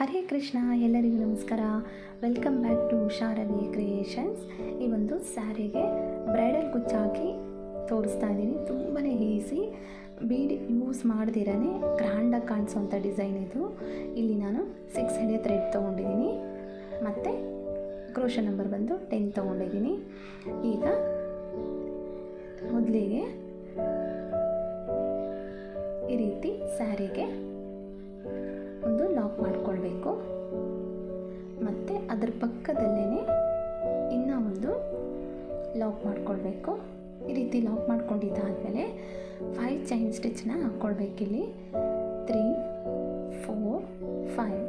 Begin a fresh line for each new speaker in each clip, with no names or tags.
ಹರೇ ಕೃಷ್ಣ. ಎಲ್ಲರಿಗೂ ನಮಸ್ಕಾರ. Welcome back to Sharadi creations. ಈ ಒಂದು ಸ್ಯಾರಿಗೆ ಬ್ರೈಡಲ್ ಕುಚ್ಚು ಹಾಕಿ ತೋರಿಸ್ತಾ ಇದ್ದೀನಿ. ತುಂಬಾ ಈಸಿ, ಬೀಡ್ ಯೂಸ್ ಮಾಡ್ದಿರೇ ಗ್ರ್ಯಾಂಡಾಗಿ ಕಾಣಿಸೋವಂಥ ಡಿಸೈನ್ ಇದು. ಇಲ್ಲಿ ನಾನು 6 ಎಳೆ ಥ್ರೆಡ್ ತೊಗೊಂಡಿದ್ದೀನಿ ಮತ್ತು ಕ್ರೋಶೆ ನಂಬರ್ ಬಂದು 10 ತೊಗೊಂಡಿದ್ದೀನಿ. ಈಗ ಮೊದಲಿಗೆ ಈ ರೀತಿ ಸ್ಯಾರಿಗೆ ಒಂದು ಲಾಕ್ ಮಾಡಿಕೊಳ್ಬೇಕು. ಮತ್ತು ಅದರ ಪಕ್ಕದಲ್ಲೇ ಇನ್ನೂ ಒಂದು ಲಾಕ್ ಮಾಡಿಕೊಳ್ಬೇಕು. ಈ ರೀತಿ ಲಾಕ್ ಮಾಡ್ಕೊಂಡಿದ್ದಾದಮೇಲೆ 5 ಚೈನ್ ಸ್ಟಿಚ್ನ ಹಾಕ್ಕೊಳ್ಬೇಕಿಲ್ಲಿ. 3, 4, 5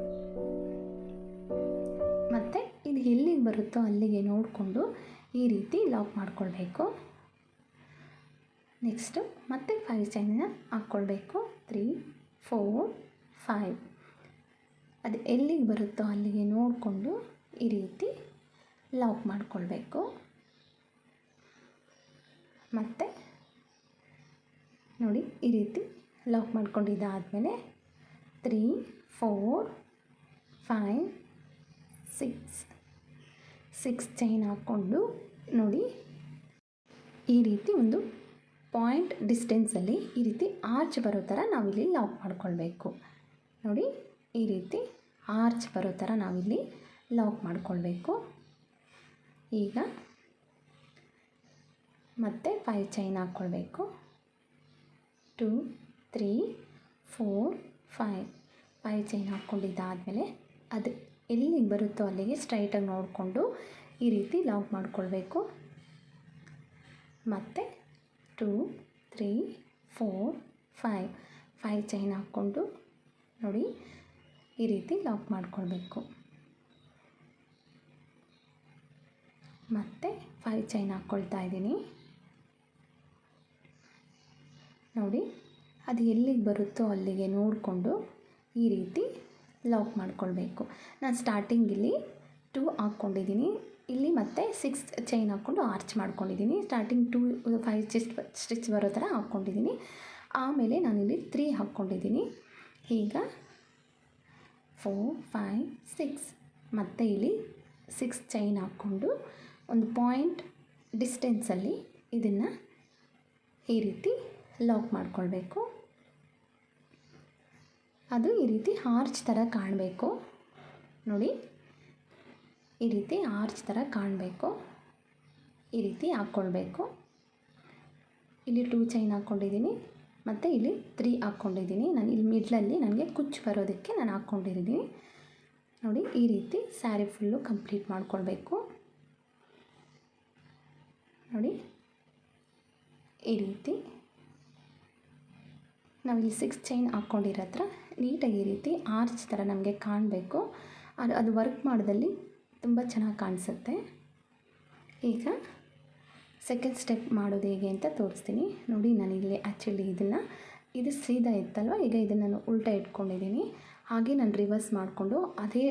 ಮತ್ತು ಇದು ಎಲ್ಲಿಗೆ ಬರುತ್ತೋ ಅಲ್ಲಿಗೆ ನೋಡಿಕೊಂಡು ಈ ರೀತಿ ಲಾಕ್ ಮಾಡಿಕೊಳ್ಬೇಕು. ನೆಕ್ಸ್ಟು ಮತ್ತೆ 5 ಚೈನ್ನ ಹಾಕ್ಕೊಳ್ಬೇಕು. 3, 4, 5 ಅದು ಎಲ್ಲಿಗೆ ಬರುತ್ತೋ ಅಲ್ಲಿಗೆ ನೋಡಿಕೊಂಡು ಈ ರೀತಿ ಲಾಕ್ ಮಾಡಿಕೊಳ್ಬೇಕು. ಮತ್ತು ನೋಡಿ, ಈ ರೀತಿ ಲಾಕ್ ಮಾಡ್ಕೊಂಡಿದ್ದಾದಮೇಲೆ 3, 4, 5, 6 ಚೈನ್ ಹಾಕ್ಕೊಂಡು ನೋಡಿ, ಈ ರೀತಿ ಒಂದು ಪಾಯಿಂಟ್ ಡಿಸ್ಟೆನ್ಸಲ್ಲಿ ಈ ರೀತಿ ಆರ್ಚ್ ಬರೋ ಥರ ನಾವಿಲ್ಲಿ ಲಾಕ್ ಮಾಡ್ಕೊಳ್ಬೇಕು. ನೋಡಿ, ಈ ರೀತಿ ಆರ್ಚ್ ಬರೋ ಥರ ನಾವಿಲ್ಲಿ ಲಾಕ್ ಮಾಡಿಕೊಳ್ಬೇಕು. ಈಗ ಮತ್ತೆ 5 ಚೈನ್ ಹಾಕ್ಕೊಳ್ಬೇಕು. 2, 3, 4, 5 ಚೈನ್ ಹಾಕ್ಕೊಂಡಿದ್ದಾದಮೇಲೆ ಅದು ಎಲ್ಲಿಗೆ ಬರುತ್ತೋ ಅಲ್ಲಿಗೆ ಸ್ಟ್ರೈಟಾಗಿ ನೋಡಿಕೊಂಡು ಈ ರೀತಿ ಲಾಕ್ ಮಾಡಿಕೊಳ್ಬೇಕು. ಮತ್ತು 2, 3, 4, 5 ಚೈನ್ ಹಾಕ್ಕೊಂಡು ನೋಡಿ ಈ ರೀತಿ ಲಾಕ್ ಮಾಡಿಕೊಳ್ಬೇಕು. ಮತ್ತು 5 ಚೈನ್ ಹಾಕ್ಕೊಳ್ತಾ ಇದ್ದೀನಿ. ನೋಡಿ, ಅದು ಎಲ್ಲಿಗೆ ಬರುತ್ತೋ ಅಲ್ಲಿಗೆ ನೋಡಿಕೊಂಡು ಈ ರೀತಿ ಲಾಕ್ ಮಾಡಿಕೊಳ್ಬೇಕು. ನಾನು ಸ್ಟಾರ್ಟಿಂಗಿಲ್ಲಿ 2 ಹಾಕ್ಕೊಂಡಿದ್ದೀನಿ, ಇಲ್ಲಿ ಮತ್ತೆ 6 ಚೈನ್ ಹಾಕ್ಕೊಂಡು ಆರ್ಚ್ ಮಾಡ್ಕೊಂಡಿದ್ದೀನಿ. ಸ್ಟಾರ್ಟಿಂಗ್ 2, 5 ಸ್ಟಿಚ್ ಬರೋ ಥರ ಹಾಕ್ಕೊಂಡಿದ್ದೀನಿ. ಆಮೇಲೆ ನಾನಿಲ್ಲಿ 3 ಹಾಕ್ಕೊಂಡಿದ್ದೀನಿ. ಈಗ 4, 5, 6 ಮತ್ತು ಇಲ್ಲಿ 6 ಚೈನ್ ಹಾಕ್ಕೊಂಡು ಒಂದು ಪಾಯಿಂಟ್ ಡಿಸ್ಟೆನ್ಸಲ್ಲಿ ಇದನ್ನು ಈ ರೀತಿ ಲಾಕ್ ಮಾಡಿಕೊಳ್ಬೇಕು. ಅದು ಈ ರೀತಿ ಆರ್ಚ್ ಥರ ಕಾಣಬೇಕು. ನೋಡಿ, ಈ ರೀತಿ ಆರ್ಚ್ ಥರ ಕಾಣಬೇಕು. ಈ ರೀತಿ ಹಾಕ್ಕೊಳ್ಬೇಕು. ಇಲ್ಲಿ 2 ಚೈನ್ ಹಾಕ್ಕೊಂಡಿದ್ದೀನಿ ಮತ್ತು ಇಲ್ಲಿ 3 ಹಾಕ್ಕೊಂಡಿದ್ದೀನಿ. ನಾನು ಇಲ್ಲಿ ಮಿಡ್ಲಲ್ಲಿ ನನಗೆ ಕುಚ್ಚು ಬರೋದಕ್ಕೆ ನಾನು ಹಾಕ್ಕೊಂಡಿದ್ದೀನಿ. ನೋಡಿ, ಈ ರೀತಿ ಸ್ಯಾರಿ ಫುಲ್ಲು ಕಂಪ್ಲೀಟ್ ಮಾಡಿಕೊಳ್ಬೇಕು. ನೋಡಿ, ಈ ರೀತಿ ನಾವಿಲ್ಲಿ 6 ಚೈನ್ ಹಾಕ್ಕೊಂಡಿರೋ ಹತ್ರ ನೀಟಾಗಿ ಈ ರೀತಿ ಆರ್ಚ್ ಥರ ನಮಗೆ ಕಾಣಬೇಕು. ಅದು ವರ್ಕ್ ಮಾಡೋದಲ್ಲಿ ತುಂಬ ಚೆನ್ನಾಗಿ ಕಾಣಿಸುತ್ತೆ. ಈಗ ಸೆಕೆಂಡ್ ಸ್ಟೆಪ್ ಮಾಡೋದು ಹೇಗೆ ಅಂತ ತೋರಿಸ್ತೀನಿ. ನೋಡಿ, ನಾನಿಲ್ಲಿ ಆ್ಯಕ್ಚುಲಿ ಇದು ಸೀದಾ ಇತ್ತಲ್ವ, ಈಗ ಇದನ್ನು ನಾನು ಉಲ್ಟಾ ಇಟ್ಕೊಂಡಿದ್ದೀನಿ. ಹಾಗೆ ನಾನು ರಿವರ್ಸ್ ಮಾಡಿಕೊಂಡು ಅದೇ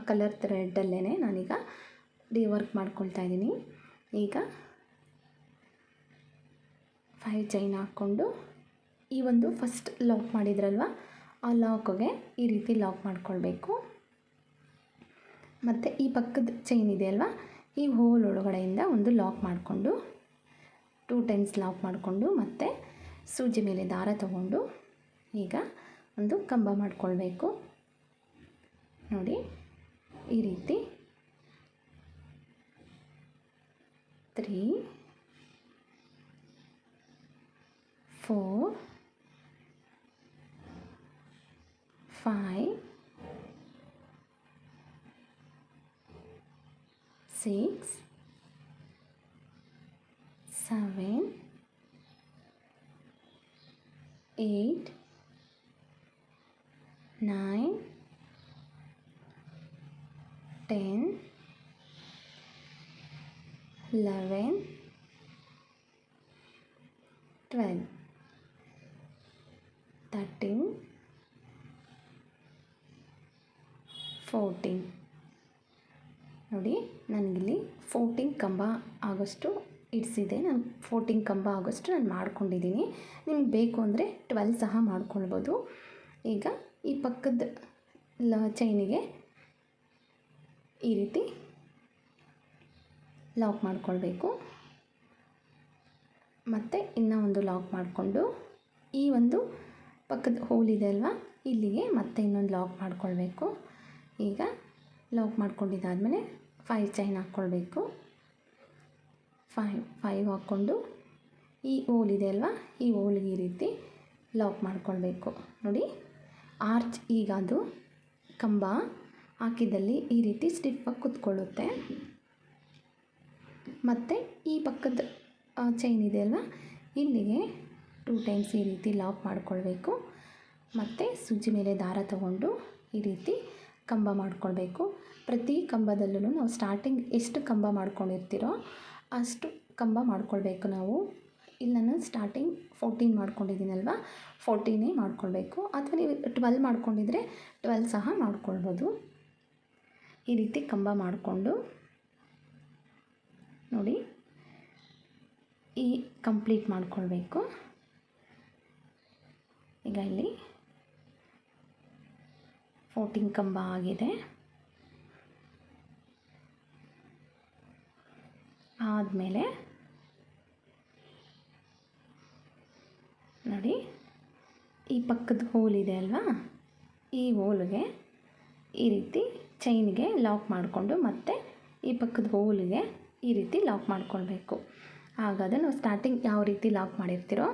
ಕಲರ್ ಥ್ರೆಡ್ಡಲ್ಲೇ ನಾನೀಗ ವರ್ಕ್ ಮಾಡ್ಕೊಳ್ತಾ ಇದ್ದೀನಿ. ಈಗ 5 ಚೈನ್ ಹಾಕ್ಕೊಂಡು ಈ ಒಂದು ಫಸ್ಟ್ ಲಾಕ್ ಮಾಡಿದ್ರಲ್ವ, ಆ ಲಾಕ್ಗೆ ಈ ರೀತಿ ಲಾಕ್ ಮಾಡಿಕೊಳ್ಬೇಕು. ಮತ್ತು ಈ ಪಕ್ಕದ ಚೈನ್ ಇದೆ ಅಲ್ವಾ, ಈ ಹೋಲ್ ಒಳಗಡೆಯಿಂದ ಒಂದು ಲಾಕ್ ಮಾಡಿಕೊಂಡು 2 ಟೈಮ್ಸ್ ಲಾಕ್ ಮಾಡಿಕೊಂಡು ಮತ್ತು ಸೂಜಿ ಮೇಲೆ ದಾರ ತಗೊಂಡು ಈಗ ಒಂದು ಕಂಬ ಮಾಡಿಕೊಳ್ಬೇಕು. ನೋಡಿ, ಈ ರೀತಿ 3, 4, 5, 6, 7, 8, 9, 10, 11, 12, 13, 14. ನೋಡಿ, ನನಗಿಲ್ಲಿ 14 ಕಂಬ ಆಗೋಷ್ಟು ಇಡಿಸಿದೆ. ನಾನು 14 ಕಂಬ ಆಗೋಷ್ಟು ನಾನು ಮಾಡ್ಕೊಂಡಿದ್ದೀನಿ. ನಿಮ್ಗೆ ಬೇಕು ಅಂದರೆ 12 ಸಹ ಮಾಡ್ಕೊಳ್ಬೋದು. ಈಗ ಈ ಪಕ್ಕದ ಚೈನಿಗೆ ಈ ರೀತಿ ಲಾಕ್ ಮಾಡಿಕೊಳ್ಬೇಕು. ಮತ್ತು ಇನ್ನೂ ಒಂದು ಲಾಕ್ ಮಾಡಿಕೊಂಡು ಈ ಒಂದು ಪಕ್ಕದ ಹೋಲ್ ಇದೆ ಅಲ್ವಾ, ಇಲ್ಲಿಗೆ ಮತ್ತೆ ಇನ್ನೊಂದು ಲಾಕ್ ಮಾಡಿಕೊಳ್ಬೇಕು. ಈಗ ಲಾಕ್ ಮಾಡ್ಕೊಂಡಿದ್ದಾದಮೇಲೆ 5 ಚೈನ್ ಹಾಕ್ಕೊಳ್ಬೇಕು. 5 ಹಾಕ್ಕೊಂಡು ಈ ಹೋಲ್ ಇದೆ ಅಲ್ವಾ, ಈ ಹೋಲ್ಗೆ ಈ ರೀತಿ ಲಾಕ್ ಮಾಡಿಕೊಳ್ಬೇಕು. ನೋಡಿ, ಆರ್ಚ್ ಈಗ ಅದು ಕಂಬ ಹಾಕಿದಲ್ಲಿ ಈ ರೀತಿ ಸ್ಟಿಫಾಗಿ ಕೂತ್ಕೊಳ್ಳುತ್ತೆ. ಮತ್ತು ಈ ಪಕ್ಕದ ಚೈನ್ ಇದೆ ಅಲ್ವಾ, ಇಲ್ಲಿಗೆ 2 ಟೈಮ್ಸ್ ಈ ರೀತಿ ಲಾಕ್ ಮಾಡಿಕೊಳ್ಬೇಕು. ಮತ್ತು ಸೂಜಿ ಮೇಲೆ ದಾರ ತಗೊಂಡು ಈ ರೀತಿ ಕಂಬ ಮಾಡಿಕೊಳ್ಬೇಕು. ಪ್ರತಿ ಕಂಬದಲ್ಲೂ ನಾವು ಸ್ಟಾರ್ಟಿಂಗ್ ಎಷ್ಟು ಕಂಬ ಮಾಡ್ಕೊಂಡಿರ್ತೀರೋ ಅಷ್ಟು ಕಂಬ ಮಾಡ್ಕೊಳ್ಬೇಕು ನಾವು. ಇಲ್ಲಿ ನಾನು ಸ್ಟಾರ್ಟಿಂಗ್ 14 ಮಾಡ್ಕೊಂಡಿದ್ದೀನಲ್ವ, 14 ಮಾಡ್ಕೊಳ್ಬೇಕು. ಅಥವಾ ನೀವು 12 ಮಾಡ್ಕೊಂಡಿದ್ರೆ 12 ಸಹ ಮಾಡ್ಕೊಳ್ಬೋದು. ಈ ರೀತಿ ಕಂಬ ಮಾಡಿಕೊಂಡು ನೋಡಿ ಈ ಕಂಪ್ಲೀಟ್ ಮಾಡಿಕೊಳ್ಬೇಕು. ಈಗ ಇಲ್ಲಿ 14 ಕಂಬ ಆಗಿದೆ. ಆದಮೇಲೆ ನೋಡಿ, ಈ ಪಕ್ಕದ ಹೋಲ್ ಇದೆ ಅಲ್ವಾ, ಈ ಹೋಲ್ಗೆ ಈ ರೀತಿ ಚೈನ್ಗೆ ಲಾಕ್ ಮಾಡಿಕೊಂಡು ಮತ್ತೆ ಈ ಪಕ್ಕದ ಹೋಲ್ಗೆ ಈ ರೀತಿ ಲಾಕ್ ಮಾಡಿಕೊಳ್ಬೇಕು. ಹಾಗಾದರೆ ನಾವು ಸ್ಟಾರ್ಟಿಂಗ್ ಯಾವ ರೀತಿ ಲಾಕ್ ಮಾಡಿರ್ತೀರೋ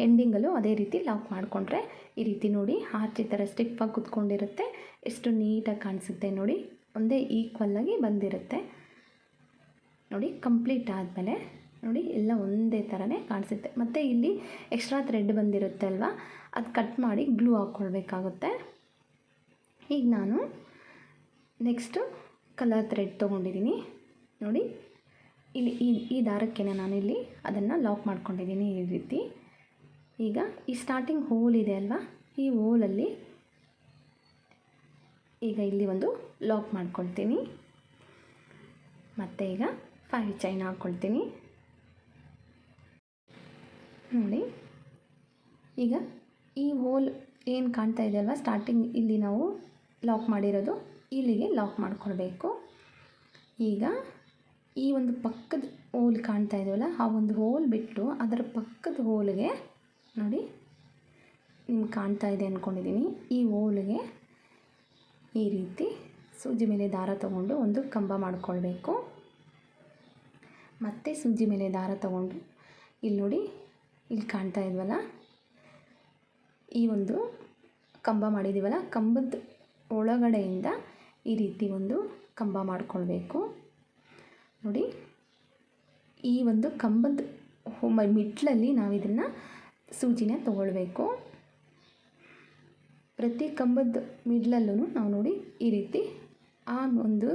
ಎಂಡಿಂಗಲ್ಲೂ ಅದೇ ರೀತಿ ಲಾಕ್ ಮಾಡಿಕೊಂಡ್ರೆ ಈ ರೀತಿ ನೋಡಿ ಆರ್ಚ್ ಈ ಥರ ಸ್ಟಿಫಾಗಿ ಕುತ್ಕೊಂಡಿರುತ್ತೆ. ಎಷ್ಟು ನೀಟಾಗಿ ಕಾಣಿಸುತ್ತೆ ನೋಡಿ, ಒಂದೇ ಈಕ್ವಲ್ಲಾಗಿ ಬಂದಿರುತ್ತೆ. ನೋಡಿ ಕಂಪ್ಲೀಟ್ ಆದಮೇಲೆ ನೋಡಿ ಎಲ್ಲ ಒಂದೇ ಥರನೇ ಕಾಣಿಸುತ್ತೆ. ಮತ್ತು ಇಲ್ಲಿ ಎಕ್ಸ್ಟ್ರಾ ಥ್ರೆಡ್ ಬಂದಿರುತ್ತೆ ಅಲ್ವಾ, ಅದು ಕಟ್ ಮಾಡಿ ಗ್ಲೂ ಹಾಕ್ಕೊಳ್ಬೇಕಾಗುತ್ತೆ. ಈಗ ನಾನು ನೆಕ್ಸ್ಟು ಕಲರ್ ಥ್ರೆಡ್ ತೊಗೊಂಡಿದ್ದೀನಿ ನೋಡಿ, ಇಲ್ಲಿ ಈ ದಾರಕ್ಕೆ ನಾನಿಲ್ಲಿ ಅದನ್ನು ಲಾಕ್ ಮಾಡ್ಕೊಂಡಿದ್ದೀನಿ ಈ ರೀತಿ. ಈಗ ಈ ಸ್ಟಾರ್ಟಿಂಗ್ ಹೋಲ್ ಇದೆ ಅಲ್ವಾ, ಈ ಹೋಲಲ್ಲಿ ಈಗ ಇಲ್ಲಿ ಒಂದು ಲಾಕ್ ಮಾಡ್ಕೊಳ್ತೀನಿ. ಮತ್ತು ಈಗ 5 ಚೈನ್ ಹಾಕ್ಕೊಳ್ತೀನಿ ನೋಡಿ. ಈಗ ಈ ಹೋಲ್ ಏನು ಕಾಣ್ತಾ ಇದೆ ಅಲ್ವಾ, ಸ್ಟಾರ್ಟಿಂಗ್ ಇಲ್ಲಿ ನಾವು ಲಾಕ್ ಮಾಡಿರೋದು ಇಲ್ಲಿಗೆ ಲಾಕ್ ಮಾಡ್ಕೊಳ್ಬೇಕು. ಈಗ ಈ ಒಂದು ಪಕ್ಕದ ಹೋಲ್ ಕಾಣ್ತಾ ಇದೆಯಲ್ಲ, ಆ ಒಂದು ಹೋಲ್ ಬಿಟ್ಟು ಅದರ ಪಕ್ಕದ ಹೋಲ್ಗೆ ನೋಡಿ, ನಿಮ್ಗೆ ಕಾಣ್ತಾ ಇದೆ ಅಂದ್ಕೊಂಡಿದ್ದೀನಿ, ಈ ಹೋಲ್ಗೆ ಈ ರೀತಿ ಸೂಜಿ ಮೇಲೆ ದಾರ ತಗೊಂಡು ಒಂದು ಕಂಬ ಮಾಡಿಕೊಳ್ಬೇಕು. ಮತ್ತು ಸೂಜಿ ಮೇಲೆ ದಾರ ತಗೊಂಡು ಇಲ್ಲಿ ನೋಡಿ, ಇಲ್ಲಿ ಕಾಣ್ತಾ ಇದ್ವಲ್ಲ, ಈ ಒಂದು ಕಂಬ ಮಾಡಿದ್ದೀವಲ್ಲ, ಕಂಬದ ಒಳಗಡೆಯಿಂದ ಈ ರೀತಿ ಒಂದು ಕಂಬ ಮಾಡಿಕೊಳ್ಬೇಕು ನೋಡಿ. ಈ ಒಂದು ಕಂಬದ ಮಿಡ್ಲಲ್ಲಿ ನಾವು ಇದನ್ನು ಸೂಜಿನ ತಗೊಳ್ಬೇಕು. ಪ್ರತಿ ಕಂಬದ ಮಿಡ್ಲಲ್ಲೂ ನಾವು ನೋಡಿ ಈ ರೀತಿ ಆ ಒಂದು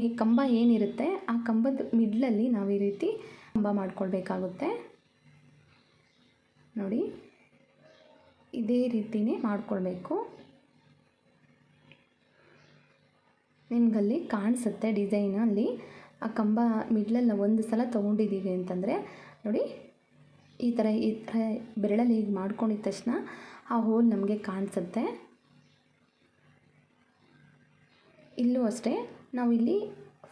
ಈ ಕಂಬ ಏನಿರುತ್ತೆ ಆ ಕಂಬದ ಮಿಡ್ಲಲ್ಲಿ ನಾವು ಈ ರೀತಿ ಕಂಬ ಮಾಡ್ಕೊಳ್ಬೇಕಾಗುತ್ತೆ ನೋಡಿ. ಇದೇ ರೀತಿಯೇ ಮಾಡಿಕೊಳ್ಬೇಕು. ನಿಮಗಲ್ಲಿ ಕಾಣಿಸುತ್ತೆ ಡಿಸೈನಲ್ಲಿ ಆ ಕಂಬ ಮಿಡ್ಲಲ್ಲಿ ನಾವು ಒಂದು ಸಲ ತೊಗೊಂಡಿದ್ದೀವಿ ಅಂತಂದರೆ ನೋಡಿ, ಈ ಥರ ಬೆರಳಲ್ಲಿ ಹೀಗೆ ಮಾಡ್ಕೊಂಡಿದ್ದ ತಕ್ಷಣ ಆ ಹೋಲ್ ನಮಗೆ ಕಾಣಿಸುತ್ತೆ. ಇಲ್ಲೂ ಅಷ್ಟೇ, ನಾವಿಲ್ಲಿ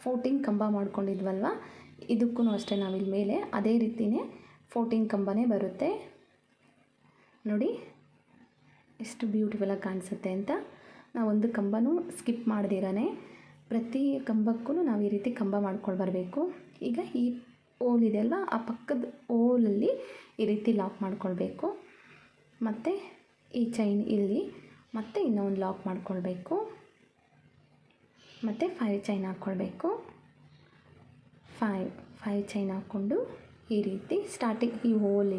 14 ಕಂಬ ಮಾಡ್ಕೊಂಡಿದ್ವಲ್ವ, ಇದಕ್ಕೂ ಅಷ್ಟೇ ನಾವಿಲ್ಲಿ ಮೇಲೆ ಅದೇ ರೀತಿಯೇ 14 ಕಂಬನೇ ಬರುತ್ತೆ ನೋಡಿ. ಎಷ್ಟು ಬ್ಯೂಟಿಫುಲ್ಲಾಗಿ ಕಾಣಿಸುತ್ತೆ ಅಂತ. ನಾವೊಂದು ಕಂಬನೂ ಸ್ಕಿಪ್ ಮಾಡ್ದಿರಾನೆ ಪ್ರತಿ ಕಂಬಕ್ಕೂ ನಾವು ಈ ರೀತಿ ಕಂಬ ಮಾಡ್ಕೊಂಡು ಬರಬೇಕು. ಈಗ ಈ ಹೋಲ್ ಇದೆ ಅಲ್ವಾ, ಆ ಪಕ್ಕದ ಹೋಲಲ್ಲಿ ಈ ರೀತಿ ಲಾಕ್ ಮಾಡ್ಕೊಳ್ಬೇಕು. ಮತ್ತು ಈ ಚೈನ್ ಇಲ್ಲಿ ಮತ್ತೆ ಇನ್ನೊಂದು ಲಾಕ್ ಮಾಡ್ಕೊಳ್ಬೇಕು. ಮತ್ತು 5 ಚೈನ್ ಹಾಕ್ಕೊಳ್ಬೇಕು. 5 ಚೈನ್ ಹಾಕ್ಕೊಂಡು ಈ ರೀತಿ ಸ್ಟಾರ್ಟಿಂಗ್ ಈ ಹೋಲ್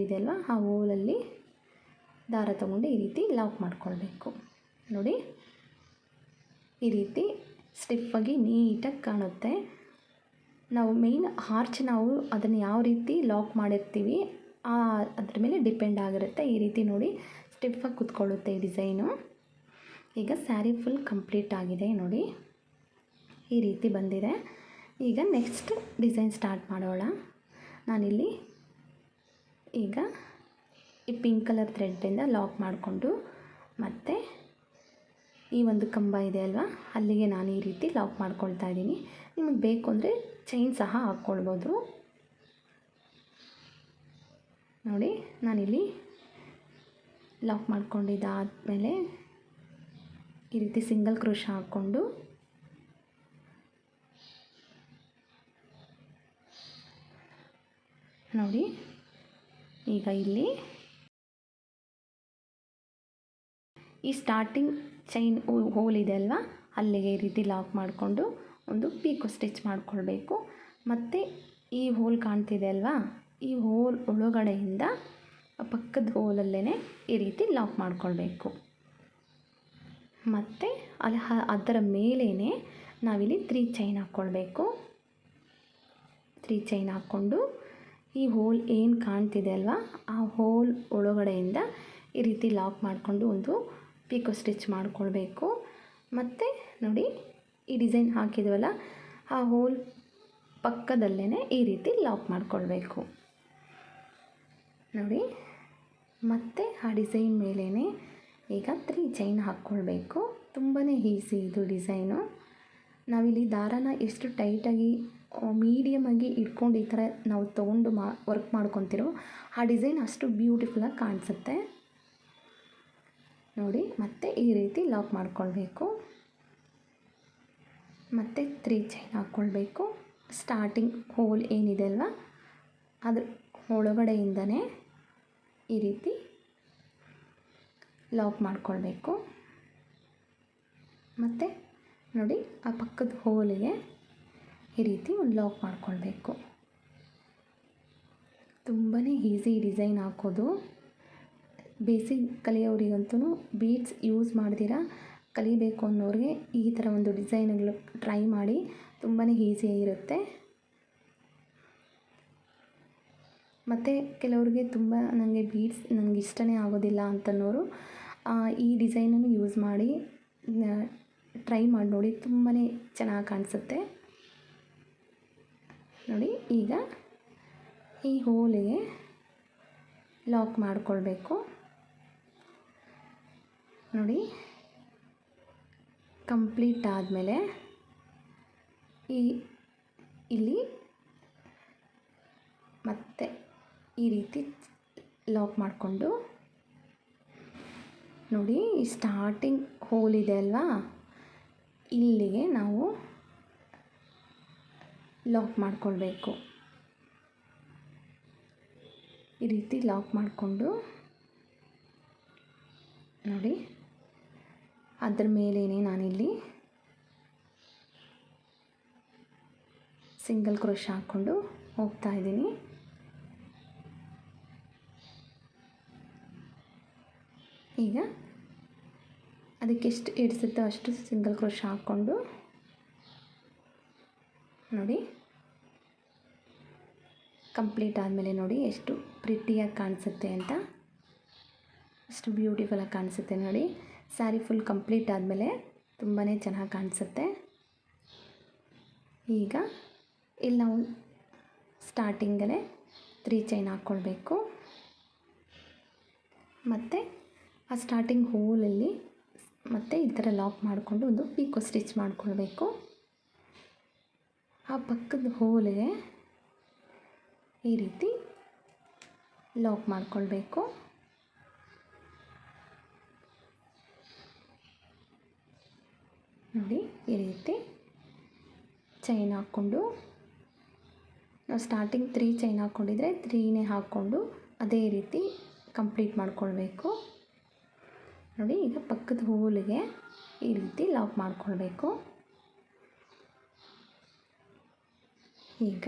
ಇದೆ ಅಲ್ವಾ, ಆ ಹೋಲಲ್ಲಿ ದಾರ ತಗೊಂಡು ಈ ರೀತಿ ಲಾಕ್ ಮಾಡ್ಕೊಳ್ಬೇಕು ನೋಡಿ. ಈ ರೀತಿ ಸ್ಟಿಫಾಗಿ ನೀಟಾಗಿ ಕಾಣುತ್ತೆ. ನಾವು ಮೇಯ್ನ್ ಆರ್ಚ್ ನಾವು ಅದನ್ನು ಯಾವ ರೀತಿ ಲಾಕ್ ಮಾಡಿರ್ತೀವಿ ಅದ್ರ ಮೇಲೆ ಡಿಪೆಂಡ್ ಆಗಿರುತ್ತೆ. ಈ ರೀತಿ ನೋಡಿ ಸ್ಟಿಫಾಗಿ ಕೂತ್ಕೊಳ್ಳುತ್ತೆ ಈ ಡಿಸೈನು. ಈಗ ಸ್ಯಾರಿ ಫುಲ್ ಕಂಪ್ಲೀಟ್ ಆಗಿದೆ ನೋಡಿ, ಈ ರೀತಿ ಬಂದಿದೆ. ಈಗ ನೆಕ್ಸ್ಟ್ ಡಿಸೈನ್ ಸ್ಟಾರ್ಟ್ ಮಾಡೋಣ. ನಾನಿಲ್ಲಿ ಈಗ ಈ ಪಿಂಕ್ ಕಲರ್ ಥ್ರೆಡ್ಡಿಂದ ಲಾಕ್ ಮಾಡಿಕೊಂಡು ಮತ್ತು ಈ ಒಂದು ಕಂಬ ಇದೆ ಅಲ್ವಾ, ಅಲ್ಲಿಗೆ ನಾನು ಈ ರೀತಿ ಲಾಕ್ ಮಾಡ್ಕೊಳ್ತಾ ಇದ್ದೀನಿ. ನಿಮಗೆ ಬೇಕು ಅಂದರೆ ಚೈನ್ ಸಹ ಹಾಕ್ಕೊಳ್ಬೋದು. ನೋಡಿ, ನಾನಿಲ್ಲಿ ಲಾಕ್ ಮಾಡ್ಕೊಂಡಿದ್ದಾದಮೇಲೆ ಈ ರೀತಿ ಸಿಂಗಲ್ ಕ್ರೋಶ ಹಾಕ್ಕೊಂಡು ನೋಡಿ, ಈಗ ಇಲ್ಲಿ ಈ ಸ್ಟಾರ್ಟಿಂಗ್ ಚೈನ್ ಹೋಲ್ ಇದೆ ಅಲ್ವಾ, ಅಲ್ಲಿಗೆ ಈ ರೀತಿ ಲಾಕ್ ಮಾಡಿಕೊಂಡು ಒಂದು ಪೀಕೋ ಸ್ಟಿಚ್ ಮಾಡಿಕೊಳ್ಬೇಕು. ಮತ್ತು ಈ ಹೋಲ್ ಕಾಣ್ತಿದೆ ಅಲ್ವಾ, ಈ ಹೋಲ್ ಒಳಗಡೆಯಿಂದ ಪಕ್ಕದ ಹೋಲಲ್ಲೇ ಈ ರೀತಿ ಲಾಕ್ ಮಾಡಿಕೊಳ್ಬೇಕು. ಮತ್ತು ಅದರ ಮೇಲೇ ನಾವಿಲ್ಲಿ 3 ಚೈನ್ ಹಾಕ್ಕೊಳ್ಬೇಕು. 3 ಚೈನ್ ಹಾಕ್ಕೊಂಡು ಈ ಹೋಲ್ ಏನು ಕಾಣ್ತಿದೆ ಅಲ್ವಾ, ಆ ಹೋಲ್ ಒಳಗಡೆಯಿಂದ ಈ ರೀತಿ ಲಾಕ್ ಮಾಡಿಕೊಂಡು ಒಂದು ಪೀಕೋ ಸ್ಟಿಚ್ ಮಾಡಿಕೊಳ್ಬೇಕು. ಮತ್ತು ನೋಡಿ, ಈ ಡಿಸೈನ್ ಹಾಕಿದ್ವಲ್ಲ, ಆ ಹೋಲ್ ಪಕ್ಕದಲ್ಲೇ ಈ ರೀತಿ ಲಾಕ್ ಮಾಡಿಕೊಳ್ಬೇಕು. ನೋಡಿ, ಮತ್ತು ಆ ಡಿಸೈನ್ ಮೇಲೇ ಈಗ 3 ಚೈನ್ ಹಾಕ್ಕೊಳ್ಬೇಕು. ತುಂಬಾ ಈಸಿ ಇದು ಡಿಸೈನು. ನಾವಿಲ್ಲಿ ದಾರಾನ ಎಷ್ಟು ಟೈಟಾಗಿ ಮೀಡಿಯಮಾಗಿ ಇಟ್ಕೊಂಡು ಈ ಥರ ನಾವು ತೊಗೊಂಡು ವರ್ಕ್ ಮಾಡ್ಕೊತಿರೋ ಆ ಡಿಸೈನ್ ಅಷ್ಟು ಬ್ಯೂಟಿಫುಲ್ಲಾಗಿ ಕಾಣಿಸುತ್ತೆ. ನೋಡಿ, ಮತ್ತೆ ಈ ರೀತಿ ಲಾಕ್ ಮಾಡಿಕೊಳ್ಬೇಕು. ಮತ್ತು 3 ಚೈನ್ ಹಾಕ್ಕೊಳ್ಬೇಕು. ಸ್ಟಾರ್ಟಿಂಗ್ ಹೋಲ್ ಏನಿದೆ ಅಲ್ವಾ, ಅದ್ರ ಒಳಗಡೆಯಿಂದನೇ ಈ ರೀತಿ ಲಾಕ್ ಮಾಡಿಕೊಳ್ಬೇಕು. ಮತ್ತು ನೋಡಿ, ಆ ಪಕ್ಕದ ಹೋಲಿಗೆ ಈ ರೀತಿ ಒಂದು ಲಾಕ್ ಮಾಡಿಕೊಳ್ಬೇಕು. ತುಂಬಾ ಈಸಿ ಡಿಸೈನ್ ಹಾಕೋದು. ಬೇಸಿಕ್ ಕಲಿಯೋರಿಗಂತೂ ಬೀಡ್ಸ್ ಯೂಸ್ ಮಾಡ್ದಿರ ಕಲಿಬೇಕು ಅನ್ನೋರಿಗೆ ಈ ಥರ ಒಂದು ಡಿಸೈನ್ಗಳು ಟ್ರೈ ಮಾಡಿ, ತುಂಬಾ ಈಸಿಯಾಗಿರುತ್ತೆ. ಮತ್ತು ಕೆಲವ್ರಿಗೆ ತುಂಬ ನನಗೆ ಬೀಡ್ಸ್ ನನಗೆ ಇಷ್ಟನೇ ಆಗೋದಿಲ್ಲ ಅಂತನ್ನೋರು ಈ ಡಿಸೈನನ್ನು ಯೂಸ್ ಮಾಡಿ ಟ್ರೈ ಮಾಡಿ ನೋಡಿ, ತುಂಬಾ ಚೆನ್ನಾಗಿ ಕಾಣಿಸುತ್ತೆ. ನೋಡಿ, ಈಗ ಈ ಹೋಲಿಗೆ ಲಾಕ್ ಮಾಡಿಕೊಳ್ಬೇಕು. ನೋಡಿ, ಕಂಪ್ಲೀಟ್ ಆದಮೇಲೆ ಇಲ್ಲಿ ಮತ್ತೆ ಈ ರೀತಿ ಲಾಕ್ ಮಾಡಿಕೊಂಡು ನೋಡಿ, ಈ ಸ್ಟಾರ್ಟಿಂಗ್ ಹೋಲ್ ಇದೆ ಅಲ್ವಾ, ಇಲ್ಲಿಗೆ ನಾವು ಲಾಕ್ ಮಾಡಿಕೊಳ್ಬೇಕು. ಈ ರೀತಿ ಲಾಕ್ ಮಾಡಿಕೊಂಡು ನೋಡಿ, ಅದ್ರ ಮೇಲೇ ನಾನಿಲ್ಲಿ ಸಿಂಗಲ್ ಕ್ರೋಶ ಹಾಕ್ಕೊಂಡು ಹೋಗ್ತಾ ಇದ್ದೀನಿ. ಈಗ ಅದಕ್ಕೆ ಎಷ್ಟು ಹಿಡಿಸುತ್ತೋ ಅಷ್ಟು ಸಿಂಗಲ್ ಕ್ರೋಶ ಹಾಕ್ಕೊಂಡು ನೋಡಿ, ಕಂಪ್ಲೀಟ್ ಆದಮೇಲೆ ನೋಡಿ ಎಷ್ಟು ಪ್ರಿಟ್ಟಿಯಾಗಿ ಕಾಣಿಸುತ್ತೆ ಅಂತ, ಎಷ್ಟು ಬ್ಯೂಟಿಫುಲ್ಲಾಗಿ ಕಾಣಿಸುತ್ತೆ ನೋಡಿ. ಸ್ಯಾರಿ ಫುಲ್ ಕಂಪ್ಲೀಟ್ ಆದಮೇಲೆ ತುಂಬಾ ಚೆನ್ನಾಗಿ ಕಾಣಿಸುತ್ತೆ. ಈಗ ಇಲ್ಲಿ ನಾವು ಸ್ಟಾರ್ಟಿಂಗಲ್ಲೇ 3 ಚೈನ್ ಹಾಕ್ಕೊಳ್ಬೇಕು. ಮತ್ತು ಆ ಸ್ಟಾರ್ಟಿಂಗ್ ಹೋಲಲ್ಲಿ ಮತ್ತು ಈ ಥರ ಲಾಕ್ ಮಾಡಿಕೊಂಡು ಒಂದು ಪೀಕೋ ಸ್ಟಿಚ್ ಮಾಡಿಕೊಳ್ಬೇಕು. ಆ ಪಕ್ಕದ ಹೋಲಿಗೆ ಈ ರೀತಿ ಲಾಕ್ ಮಾಡಿಕೊಳ್ಬೇಕು. ನೋಡಿ, ಈ ರೀತಿ ಚೈನ್ ಹಾಕ್ಕೊಂಡು ನಾವು ಸ್ಟಾರ್ಟಿಂಗ್ 3 ಚೈನ್ ಹಾಕ್ಕೊಂಡಿದ್ರೆ 3ನೇ ಹಾಕ್ಕೊಂಡು ಅದೇ ರೀತಿ ಕಂಪ್ಲೀಟ್ ಮಾಡಿಕೊಳ್ಬೇಕು. ನೋಡಿ, ಈಗ ಪಕ್ಕದ ಹೋಲಿಗೆ ಈ ರೀತಿ ಲಾಕ್ ಮಾಡಿಕೊಳ್ಬೇಕು. ಈಗ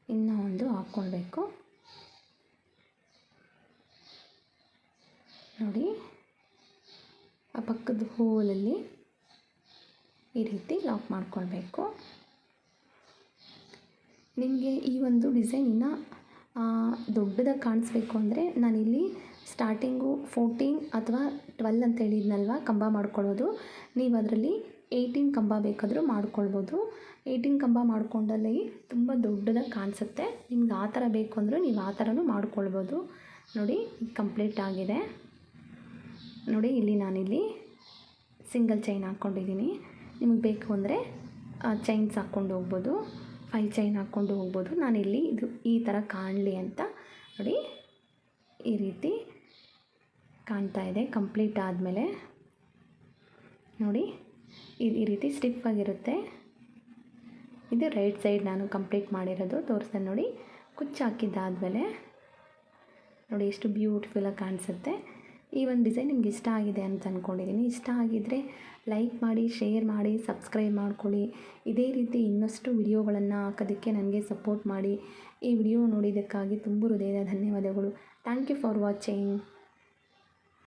ಇನ್ನೂ ಒಂದು ಹಾಕ್ಕೊಳ್ಬೇಕು. ನೋಡಿ, ಆ ಪಕ್ಕದ ಹೋಲಲ್ಲಿ ಈ ರೀತಿ ಲಾಕ್ ಮಾಡಿಕೊಳ್ಬೇಕು. ನಿಮಗೆ ಈ ಒಂದು ಡಿಸೈನ್ ಇನ್ನೂ ದೊಡ್ಡದಾಗಿ ಕಾಣಿಸ್ಬೇಕು ಅಂದರೆ ನಾನಿಲ್ಲಿ ಸ್ಟಾರ್ಟಿಂಗು 14 ಅಥವಾ 12 ಅಂತ ಹೇಳಿದ್ನಲ್ವ ಕಂಬ ಮಾಡ್ಕೊಳ್ಳೋದು, ನೀವು ಅದರಲ್ಲಿ 18 ಕಂಬ ಬೇಕಾದರೂ ಮಾಡ್ಕೊಳ್ಬೋದು. 18 ಕಂಬ ಮಾಡ್ಕೊಂಡಲ್ಲಿ ತುಂಬ ದೊಡ್ಡದಾಗಿ ಕಾಣಿಸುತ್ತೆ. ನಿಮ್ಗೆ ಆ ಥರ ಬೇಕು ಅಂದರೆ ನೀವು ಆ ಥರನೂ ಮಾಡ್ಕೊಳ್ಬೋದು. ನೋಡಿ ಕಂಪ್ಲೀಟ್ ಆಗಿದೆ. ನೋಡಿ ಇಲ್ಲಿ ನಾನಿಲ್ಲಿ ಸಿಂಗಲ್ ಚೈನ್ ಹಾಕ್ಕೊಂಡಿದ್ದೀನಿ. ನಿಮಗೆ ಬೇಕು ಅಂದರೆ ಚೈನ್ಸ್ ಹಾಕ್ಕೊಂಡು ಹೋಗ್ಬೋದು, 5 ಚೈನ್ ಹಾಕ್ಕೊಂಡು ಹೋಗ್ಬೋದು. ನಾನಿಲ್ಲಿ ಇದು ಈ ಥರ ಕಾಣಲಿ ಅಂತ ನೋಡಿ ಈ ರೀತಿ ಕಾಣ್ತಾ ಇದೆ. ಕಂಪ್ಲೀಟ್ ಆದಮೇಲೆ ನೋಡಿ ಈ ರೀತಿ ಸ್ಟಿಫ್ ಆಗಿರುತ್ತೆ. ಇದು ರೈಟ್ ಸೈಡ್ ನಾನು ಕಂಪ್ಲೀಟ್ ಮಾಡಿರೋದು ತೋರಿಸ್ದೆ ನೋಡಿ. ಕುಚ್ಚು ಹಾಕಿದ್ದಾದಮೇಲೆ ನೋಡಿ ಎಷ್ಟು ಬ್ಯೂಟಿಫುಲ್ಲಾಗಿ ಕಾಣಿಸುತ್ತೆ. ಈ ಒಂದು ಡಿಸೈನ್ ನಿಮ್ಗೆ ಇಷ್ಟ ಆಗಿದೆ ಅಂತ ಅಂದ್ಕೊಂಡಿದ್ದೀನಿ. ಇಷ್ಟ ಆಗಿದ್ದರೆ ಲೈಕ್ ಮಾಡಿ, ಶೇರ್ ಮಾಡಿ, ಸಬ್ಸ್ಕ್ರೈಬ್ ಮಾಡ್ಕೊಳ್ಳಿ. ಇದೇ ರೀತಿ ಇನ್ನಷ್ಟು ವಿಡಿಯೋಗಳನ್ನು ಹಾಕೋದಕ್ಕೆ ನನಗೆ ಸಪೋರ್ಟ್ ಮಾಡಿ. ಈ ವಿಡಿಯೋ ನೋಡಿದ್ದಕ್ಕಾಗಿ ತುಂಬ ಹೃದಯದ ಧನ್ಯವಾದಗಳು. Thank you for watching.